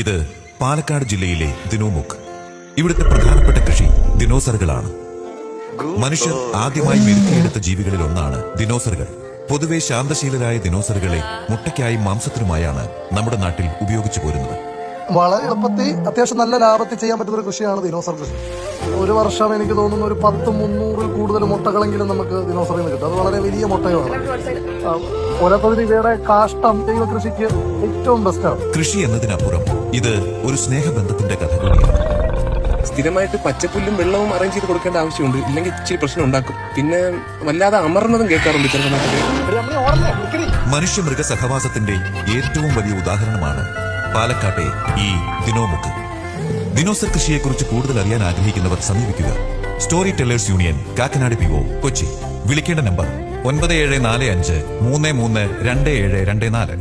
ഇത് പാലക്കാട് ജില്ലയിലെ ദിനോമുക്ക്. ഇവിടുത്തെ പ്രധാനപ്പെട്ട കൃഷി ദിനോസറുകളാണ്. മനുഷ്യർ ആദ്യമായി മെരുക്കിയെടുത്ത ജീവികളിൽ ഒന്നാണ് ദിനോസറുകൾ. പൊതുവെ ശാന്തശീലരായ ദിനോസറുകളെ മുട്ടയ്ക്കായി മാംസത്തിനുമായാണ് നമ്മുടെ നാട്ടിൽ ഉപയോഗിച്ചു പോരുന്നത്. വളരെ എളുപ്പത്തിൽ അത്യാവശ്യം നല്ല ലാഭത്തിൽ ചെയ്യാൻ പറ്റുന്ന ഒരു കൃഷിയാണ് ദിനോസർ കൃഷി. ഒരു വർഷം എനിക്ക് തോന്നുന്നു ഒരു 10-300 കൂടുതൽ മുട്ടകളെങ്കിലും നമുക്ക് ദിനോസറിൽ നിന്ന് കിട്ടും. അത് വളരെ വലിയ മുട്ടകളാണ്. ഓരോരുത്തരും ഇവയുടെ കാഷ്ടം ദൈവ കൃഷിക്ക് ഏറ്റവും ബെസ്റ്റാണ്. കൃഷി എന്നതിനപ്പുറം ഇത് ഒരു സ്നേഹബന്ധത്തിന്റെ കഥ കൂടിയാണ്. സ്ഥിരമായിട്ട് പച്ചപ്പുല്ലും വെള്ളവും അറേഞ്ച് ചെയ്ത് കൊടുക്കേണ്ട ആവശ്യമുണ്ട്, ഇല്ലെങ്കിൽ ഇച്ചിരി പ്രശ്നം ഉണ്ടാക്കും. പിന്നെ വല്ലാതെ അമർന്നതും കേൾക്കാറുണ്ട് ചെറുപ്പമായിട്ട്. മനുഷ്യ മൃഗ സഹവാസത്തിന്റെ ഏറ്റവും വലിയ ഉദാഹരണമാണ് പാലക്കാട്ടെ ഈ ദിനോമുക്ക്. ദിനോസർ കൃഷിയെക്കുറിച്ച് കൂടുതൽ അറിയാൻ ആഗ്രഹിക്കുന്നവർ സമീപിക്കുക. Story tellers union, Kakkanad PO, Kochi. വിളിക്കേണ്ട നമ്പർ 9745 33 2724.